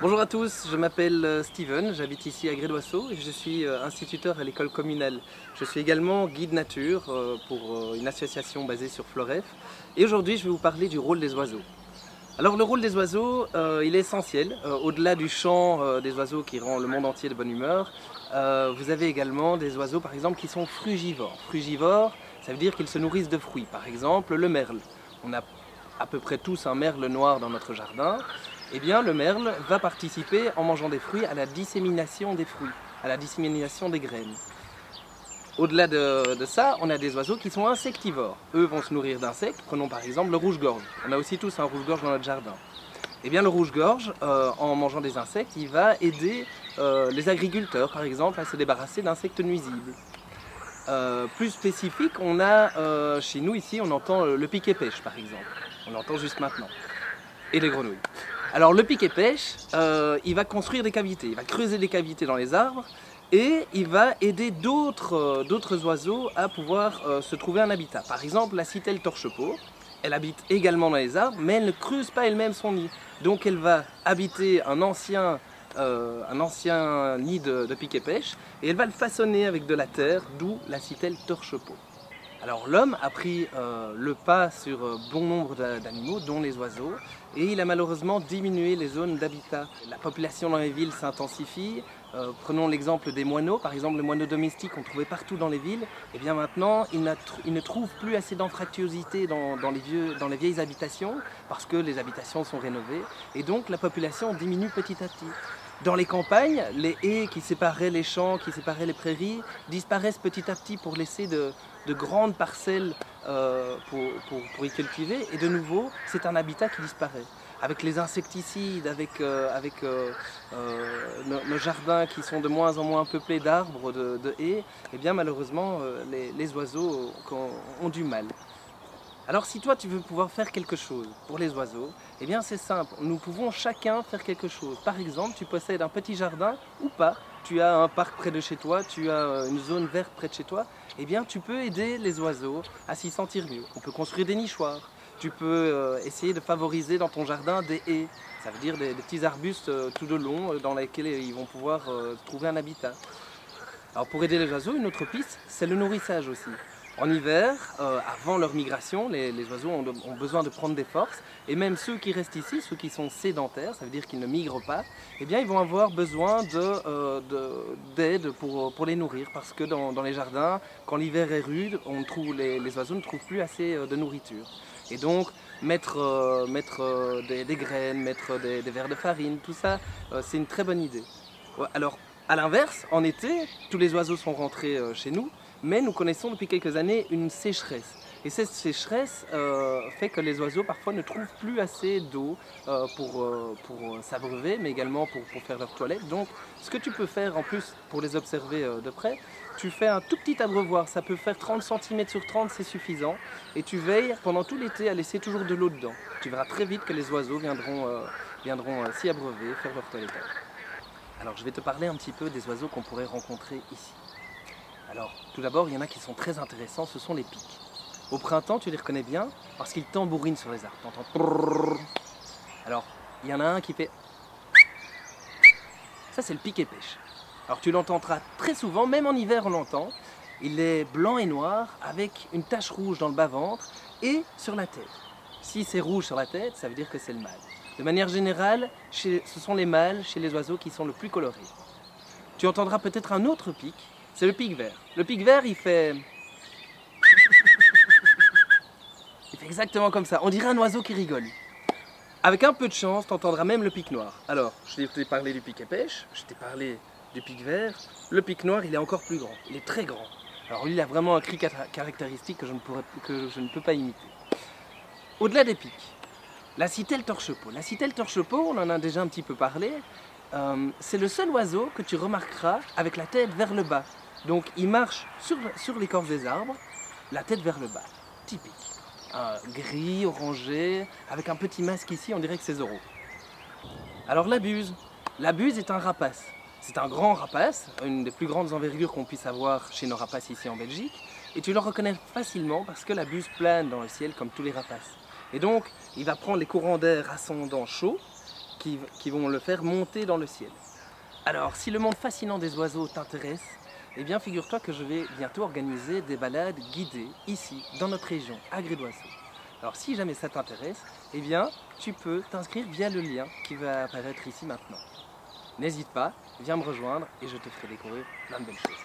Bonjour à tous, je m'appelle Steven, j'habite ici à Grédoisseau et je suis instituteur à l'école communale. Je suis également guide nature pour une association basée sur Floref et aujourd'hui je vais vous parler du rôle des oiseaux. Alors le rôle des oiseaux, il est essentiel. Au-delà du chant des oiseaux qui rend le monde entier de bonne humeur, vous avez également des oiseaux par exemple qui sont frugivores. Frugivores, ça veut dire qu'ils se nourrissent de fruits. Par exemple le merle. On a à peu près tous un merle noir dans notre jardin. Eh bien le merle va participer en mangeant des fruits à la dissémination des fruits, à la dissémination des graines. Au-delà de ça, on a des oiseaux qui sont insectivores. Eux vont se nourrir d'insectes. Prenons par exemple le rouge-gorge. On a aussi tous un rouge-gorge dans notre jardin. Eh bien le rouge-gorge, en mangeant des insectes, il va aider les agriculteurs par exemple à se débarrasser d'insectes nuisibles. Plus spécifique, on a chez nous ici, on entend le pic-et-pêche par exemple. On l'entend juste maintenant. Et les grenouilles. Alors le pic-et-pêche, il va construire des cavités, il va creuser des cavités dans les arbres et il va aider d'autres oiseaux à pouvoir se trouver un habitat. Par exemple, la citelle torche-peau, elle habite également dans les arbres, mais elle ne creuse pas elle-même son nid. Donc elle va habiter un ancien nid de pic-et-pêche et elle va le façonner avec de la terre, d'où la citelle torche-peau. Alors l'homme a pris le pas sur bon nombre d'animaux, dont les oiseaux, et il a malheureusement diminué les zones d'habitat. La population dans les villes s'intensifie. Prenons l'exemple des moineaux, par exemple le moineau domestique qu'on trouvait partout dans les villes. Et bien maintenant, il ne trouve plus assez d'anfractuosité dans les vieilles habitations, parce que les habitations sont rénovées, et donc la population diminue petit à petit. Dans les campagnes, les haies qui séparaient les champs, qui séparaient les prairies, disparaissent petit à petit pour laisser de grandes parcelles pour y cultiver. Et de nouveau, c'est un habitat qui disparaît. Avec les insecticides, avec nos jardins qui sont de moins en moins peuplés d'arbres, de haies, et bien malheureusement, les oiseaux ont du mal. Alors si toi tu veux pouvoir faire quelque chose pour les oiseaux, eh bien c'est simple, nous pouvons chacun faire quelque chose. Par exemple, tu possèdes un petit jardin ou pas, tu as un parc près de chez toi, tu as une zone verte près de chez toi, eh bien tu peux aider les oiseaux à s'y sentir mieux. On peut construire des nichoirs, tu peux essayer de favoriser dans ton jardin des haies, ça veut dire des petits arbustes tout de long dans lesquels ils vont pouvoir trouver un habitat. Alors pour aider les oiseaux, une autre piste, c'est le nourrissage aussi. En hiver, avant leur migration, les oiseaux ont besoin de prendre des forces, et même ceux qui restent ici, ceux qui sont sédentaires, ça veut dire qu'ils ne migrent pas, eh bien ils vont avoir besoin d'aide pour les nourrir, parce que dans les jardins, quand l'hiver est rude, les oiseaux ne trouvent plus assez de nourriture. Et donc mettre des graines, mettre des verres de farine, tout ça, c'est une très bonne idée. Ouais, alors, à l'inverse, en été, tous les oiseaux sont rentrés chez nous, mais nous connaissons depuis quelques années une sécheresse. Et cette sécheresse fait que les oiseaux parfois ne trouvent plus assez d'eau pour s'abreuver, mais également pour faire leur toilette. Donc ce que tu peux faire en plus pour les observer de près, tu fais un tout petit abreuvoir, ça peut faire 30 cm sur 30, c'est suffisant. Et tu veilles pendant tout l'été à laisser toujours de l'eau dedans. Tu verras très vite que les oiseaux viendront s'y abreuver, faire leur toilette. Alors je vais te parler un petit peu des oiseaux qu'on pourrait rencontrer ici. Alors tout d'abord, il y en a qui sont très intéressants, ce sont les pics. Au printemps, tu les reconnais bien parce qu'ils tambourinent sur les arbres. T'entends prrrr. Alors, il y en a un qui fait... Ça, c'est le pic-et-pêche. Alors tu l'entendras très souvent, même en hiver on l'entend. Il est blanc et noir avec une tache rouge dans le bas-ventre et sur la tête. Si c'est rouge sur la tête, ça veut dire que c'est le mâle. De manière générale, ce sont les mâles chez les oiseaux qui sont le plus colorés. Tu entendras peut-être un autre pic, c'est le pic vert. Le pic vert, il fait exactement comme ça. On dirait un oiseau qui rigole. Avec un peu de chance, tu entendras même le pic noir. Alors, je t'ai parlé du pic-et-pêche, je t'ai parlé du pic vert. Le pic noir, il est encore plus grand. Il est très grand. Alors lui, il a vraiment un cri caractéristique que je ne peux pas imiter. Au-delà des pics, la citelle torche-peau. La citelle torche-peau, on en a déjà un petit peu parlé. C'est le seul oiseau que tu remarqueras avec la tête vers le bas. Donc il marche sur l'écorce des arbres, la tête vers le bas. Typique. Gris, orangé, avec un petit masque ici, on dirait que c'est Zorro. Alors la buse. La buse est un rapace. C'est un grand rapace, une des plus grandes envergures qu'on puisse avoir chez nos rapaces ici en Belgique. Et tu le reconnais facilement parce que la buse plane dans le ciel comme tous les rapaces. Et donc, il va prendre les courants d'air ascendants chauds qui vont le faire monter dans le ciel. Alors, si le monde fascinant des oiseaux t'intéresse, eh bien figure-toi que je vais bientôt organiser des balades guidées ici, dans notre région, à Gré-d'Oisseau. Alors si jamais ça t'intéresse, eh bien tu peux t'inscrire via le lien qui va apparaître ici maintenant. N'hésite pas, viens me rejoindre et je te ferai découvrir plein de belles choses.